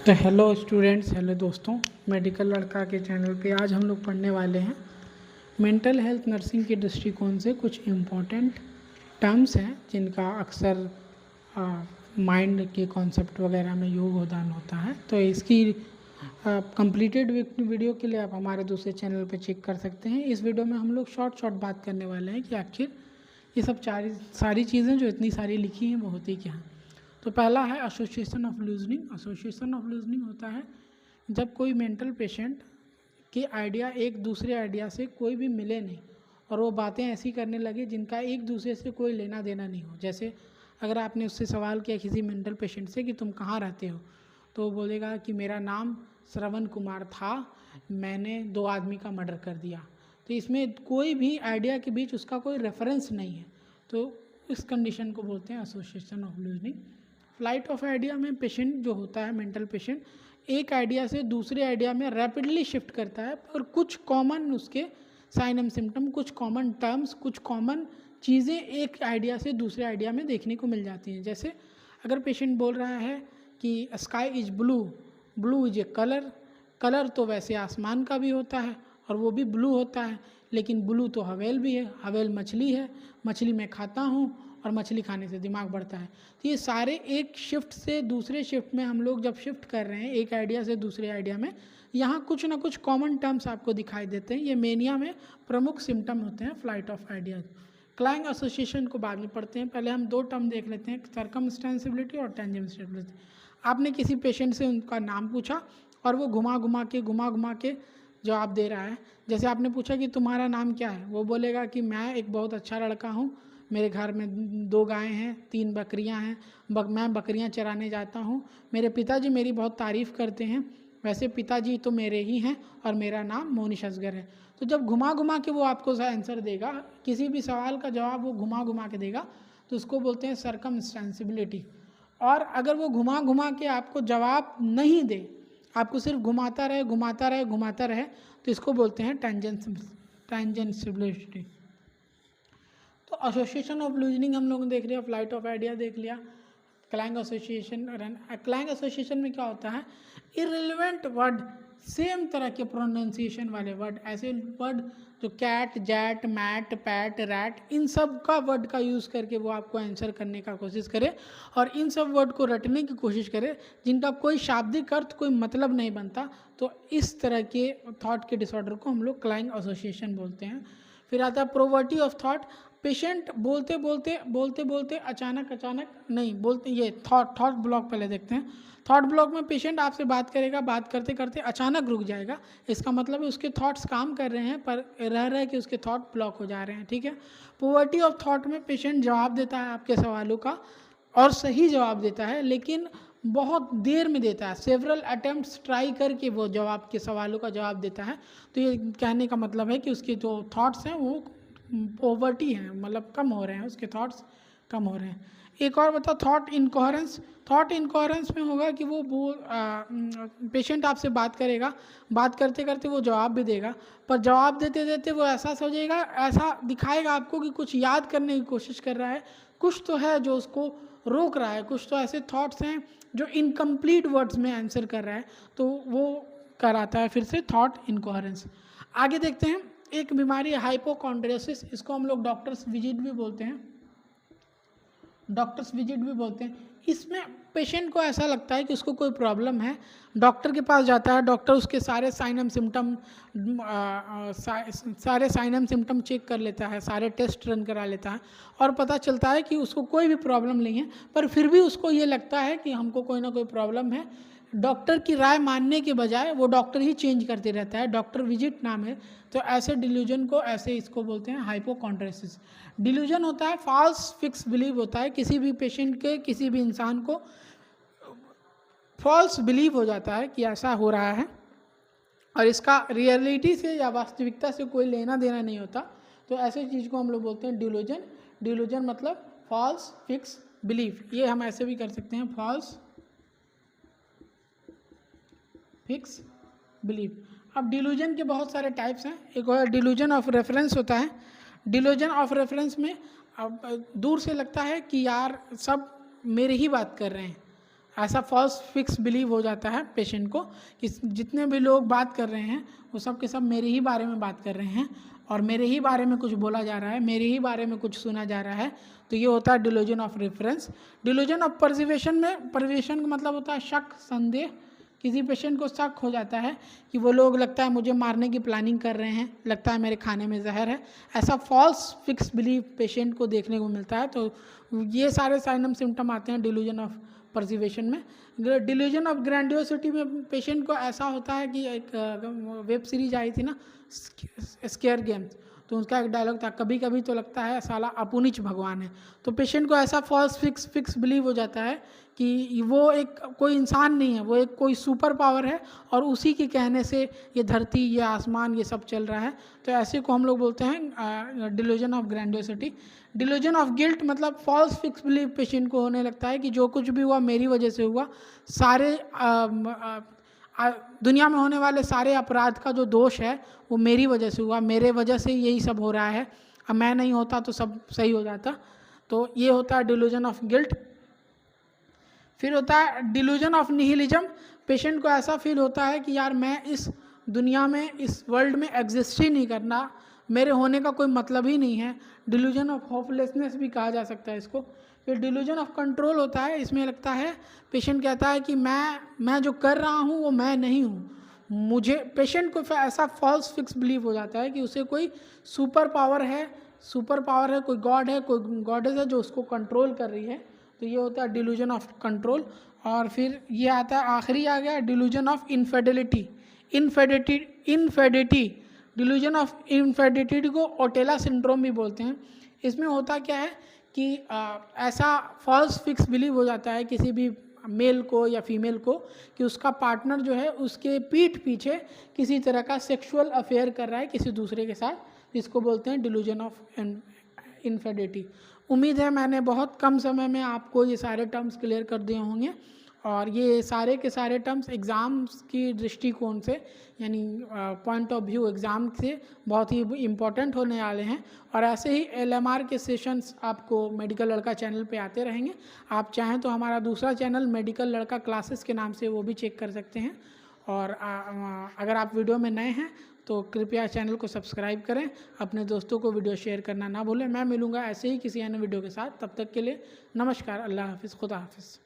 तो hello students, hello दोस्तों, medical लड़का के चैनल पे आज हम लोग पढ़ने वाले हैं मेंटल हेल्थ नर्सिंग के दृष्टिकोण से कुछ इम्पॉर्टेंट टर्म्स हैं जिनका अक्सर माइंड के कॉन्सेप्ट वगैरह में योगदान होता है। तो इसकी कंप्लीटेड वीडियो के लिए आप हमारे दूसरे चैनल पे चेक कर सकते हैं। इस वीडियो में हम लोग शॉर्ट बात करने वाले हैं कि आखिर ये सब सारी चीज़ें जो इतनी सारी लिखी हैं वो होती क्या हैं। तो पहला है association of reasoning. Association of reasoning होता है जब कोई मेंटल पेशेंट के आइडिया एक दूसरे आइडिया से कोई भी मिले नहीं और वो बातें ऐसी करने लगे जिनका एक दूसरे से कोई लेना देना नहीं हो। जैसे अगर आपने उससे सवाल किया किसी मेंटल पेशेंट से कि तुम कहाँ रहते हो, तो वो बोलेगा कि मेरा नाम श्रवण कुमार था, मैंने 2 आदमी का मर्डर कर दिया। तो इसमें कोई भी आइडिया के बीच उसका कोई रेफरेंस नहीं है, तो इस कंडीशन को बोलते हैं association of reasoning. Flight of idea में पेशेंट जो होता है, मेंटल पेशेंट, एक आइडिया से दूसरे आइडिया में रैपिडली शिफ्ट करता है और कुछ कॉमन उसके साइन एंड सिम्टम, कुछ कॉमन टर्म्स, कुछ कॉमन चीज़ें एक आइडिया से दूसरे आइडिया में देखने को मिल जाती हैं। जैसे अगर पेशेंट बोल रहा है कि sky is blue, blue is a colour, colour तो वैसे आसमान का भी होता है और वो भी ब्लू होता है, लेकिन ब्लू तो हवेल भी है, हवेल मछली है, मछली मैं खाता हूँ और मछली खाने से दिमाग बढ़ता है। तो ये सारे एक शिफ्ट से दूसरे शिफ्ट में हम लोग जब शिफ्ट कर रहे हैं एक आइडिया से दूसरे आइडिया में, यहाँ कुछ ना कुछ कॉमन टर्म्स आपको दिखाई देते हैं। ये मेनिया में प्रमुख सिम्टम होते हैं flight of ideas. Kling association को बाद में पढ़ते हैं, पहले हम 2 टर्म देख लेते हैं, सर्कमस्टेंसिबिलिटी और टेंजेंशियलिटी। आपने किसी पेशेंट से उनका नाम पूछा और वो घुमा घुमा के जवाब दे रहा है। जैसे आपने पूछा कि तुम्हारा नाम क्या है, वो बोलेगा कि मैं एक बहुत अच्छा लड़का हूँ, मेरे घर में 2 गायें हैं, 3 बकरियां हैं, मैं बकरियां चराने जाता हूँ, मेरे पिताजी मेरी बहुत तारीफ़ करते हैं, वैसे पिताजी तो मेरे ही हैं और मेरा नाम मोनिश असगर है। तो जब घुमा के वो आपको आंसर देगा, किसी भी सवाल का जवाब वो घुमा के देगा, तो उसको बोलते हैं सर्कमस्टेंसिबिलिटी। और अगर वो घुमा के आपको जवाब नहीं दे, आपको सिर्फ घुमाता रहे, तो इसको बोलते हैं टेंजेंशियलिटी। तो एसोसिएशन ऑफ रीजनिंग हम लोग देख लिया, फ्लाइट ऑफ आइडिया देख लिया, क्लाइंग एसोसिएशन। क्लाइंग एसोसिएशन में क्या होता है, इररिलेवेंट वर्ड, सेम तरह के प्रोनाउंसिएशन वाले वर्ड, ऐसे वर्ड जो cat, jat, mat, pat, rat, इन सब का वर्ड का यूज़ करके वो आपको आंसर करने का कोशिश करे और इन सब वर्ड को रटने की कोशिश करे जिनका कोई शाब्दिक अर्थ, कोई मतलब नहीं बनता। तो इस तरह के थॉट के डिसऑर्डर को हम लोग क्लाइंग एसोसिएशन बोलते हैं। फिर आता है प्रोवर्टी ऑफ थॉट। पेशेंट बोलते अचानक नहीं बोलते, ये थॉट ब्लॉक पहले देखते हैं। थॉट ब्लॉक में पेशेंट आपसे बात करेगा, बात करते अचानक रुक जाएगा, इसका मतलब है उसके थॉट्स काम कर रहे हैं पर रह कि उसके थॉट ब्लॉक हो जा रहे हैं, ठीक है। पोवर्टी ऑफ थॉट में पेशेंट जवाब देता है आपके सवालों का और सही जवाब देता है, लेकिन बहुत देर में देता है, सेवरल अटेम्प्ट्स ट्राई करके वो जवाब के सवालों का जवाब देता है। तो ये कहने का मतलब है कि उसके जो थॉट्स हैं वो पोवर्टी हैं, मतलब कम हो रहे हैं, उसके थॉट्स कम हो रहे हैं। एक और बता, थॉट इनकोहेरेंस। थॉट इनकोहेरेंस में होगा कि वो पेशेंट आपसे बात करेगा, बात करते वो जवाब भी देगा, पर जवाब देते वो ऐसा सोचेगा, ऐसा दिखाएगा आपको कि कुछ याद करने की कोशिश कर रहा है, कुछ तो है जो उसको रोक रहा है, कुछ तो ऐसे थॉट्स हैं जो इनकम्प्लीट वर्ड्स में आंसर कर रहा है, तो वो कराता है फिर से थॉट इनकोहेरेंस। आगे देखते हैं, एक बीमारी है हाइपोकॉन्ड्रियोसिस, इसको हम लोग डॉक्टर्स विजिट भी बोलते हैं। इसमें पेशेंट को ऐसा लगता है कि उसको कोई प्रॉब्लम है, डॉक्टर के पास जाता है, डॉक्टर उसके सारे साइन एंड सिम्टम चेक कर लेता है, सारे टेस्ट रन करा लेता है और पता चलता है कि उसको कोई भी प्रॉब्लम नहीं है, पर फिर भी उसको ये लगता है कि हमको कोई ना कोई प्रॉब्लम है। डॉक्टर की राय मानने के बजाय वो डॉक्टर ही चेंज करते रहता है, डॉक्टर विजिट नाम है। तो ऐसे डिल्यूजन को, ऐसे इसको बोलते हैं हाइपोकॉन्ड्रियोसिस। डिल्यूजन होता है फॉल्स फिक्स बिलीव होता है, किसी भी पेशेंट के, किसी भी इंसान को फॉल्स बिलीव हो जाता है कि ऐसा हो रहा है और इसका रियलिटी से या वास्तविकता से कोई लेना देना नहीं होता। तो ऐसे चीज़ को हम लोग बोलते हैं डिल्यूजन। डिल्यूजन मतलब फॉल्स फिक्स बिलीव, ये हम ऐसे भी कर सकते हैं, फॉल्स फिक्स बिलीव। अब डिल्यूजन के बहुत सारे टाइप्स हैं। एक और डिल्यूजन ऑफ रेफरेंस होता है। डिल्यूजन ऑफ रेफरेंस में अब दूर से लगता है कि यार सब मेरे ही बात कर रहे हैं, ऐसा फॉल्स फिक्स बिलीव हो जाता है पेशेंट को कि जितने भी लोग बात कर रहे हैं वो सब के सब मेरे ही बारे में बात कर रहे हैं और मेरे ही बारे में कुछ बोला जा रहा है, मेरे ही बारे में कुछ सुना जा रहा है। तो ये होता है delusion of reference. Delusion of persecution में, परसिवेशन का मतलब होता है शक, संदेह। किसी पेशेंट को शक हो जाता है कि वो लोग लगता है मुझे मारने की प्लानिंग कर रहे हैं, लगता है मेरे खाने में जहर है। ऐसा फॉल्स फिक्स बिलीव पेशेंट को देखने को मिलता है। तो ये सारे साइन एंड सिम्टम आते हैं डिल्यूजन ऑफ परसिवेशन में। डिल्यूजन ऑफ ग्रैंडियोसिटी में पेशेंट को ऐसा होता है कि एक वेब सीरीज आई थी ना, स्केयर गेम्स, तो उसका एक डायलॉग था, कभी कभी तो लगता है साला अपुनिच भगवान है। तो पेशेंट को ऐसा फॉल्स फिक्स बिलीव हो जाता है कि वो एक कोई इंसान नहीं है, वो एक कोई सुपर पावर है और उसी के कहने से ये धरती, ये आसमान, ये सब चल रहा है। तो ऐसे को हम लोग बोलते हैं delusion of grandiosity. Delusion of guilt मतलब फॉल्स फिक्स बिलीव पेशेंट को होने लगता है कि जो कुछ भी हुआ मेरी वजह से हुआ, सारे दुनिया में होने वाले सारे अपराध का जो दोष है वो मेरी वजह से हुआ, मेरे वजह से यही सब हो रहा है, अब मैं नहीं होता तो सब सही हो जाता। तो ये होता है डिल्यूजन ऑफ गिल्ट। फिर होता है डिल्यूजन ऑफ निहिलिज्म। पेशेंट को ऐसा फील होता है कि यार मैं इस दुनिया में, इस वर्ल्ड में एग्जिस्ट ही नहीं करना, मेरे होने का कोई मतलब ही नहीं है। डिल्यूजन ऑफ होपलेसनेस भी कहा जा सकता है इसको। फिर डिल्यूजन ऑफ कंट्रोल होता है। इसमें लगता है, पेशेंट कहता है कि मैं जो कर रहा हूँ वो मैं नहीं हूँ, मुझे, पेशेंट को ऐसा फॉल्स फिक्स बिलीव हो जाता है कि उसे कोई सुपर पावर है, कोई गॉड है, कोई गॉडेस है जो उसको कंट्रोल कर रही है। तो ये होता है डिल्यूजन ऑफ कंट्रोल। और फिर ये आता है, आखिरी आ गया delusion of infidelity. Infidelity delusion of infidelity को ओटेला सिंड्रोम भी बोलते हैं। इसमें होता क्या है कि ऐसा फॉल्स फिक्स बिलीव हो जाता है किसी भी मेल को या फीमेल को कि उसका पार्टनर जो है उसके पीठ पीछे किसी तरह का सेक्सुअल अफेयर कर रहा है किसी दूसरे के साथ, जिसको बोलते हैं डिल्यूजन ऑफ इनफेडिलिटी। उम्मीद है मैंने बहुत कम समय में आपको ये सारे टर्म्स क्लियर कर दिए होंगे और ये सारे के सारे टर्म्स एग्ज़ाम्स की दृष्टिकोण से, यानी पॉइंट ऑफ व्यू एग्ज़ाम से बहुत ही इम्पॉर्टेंट होने वाले हैं। और ऐसे ही LMR के सेशंस आपको मेडिकल लड़का चैनल पे आते रहेंगे। आप चाहें तो हमारा दूसरा चैनल मेडिकल लड़का क्लासेस के नाम से वो भी चेक कर सकते हैं। और अगर आप वीडियो में नए हैं तो कृपया चैनल को सब्सक्राइब करें, अपने दोस्तों को वीडियो शेयर करना ना भूलें। मैं मिलूँगा ऐसे ही किसी अन्य वीडियो के साथ, तब तक के लिए नमस्कार, अल्लाह हाफिज़, खुदा हाफिज़।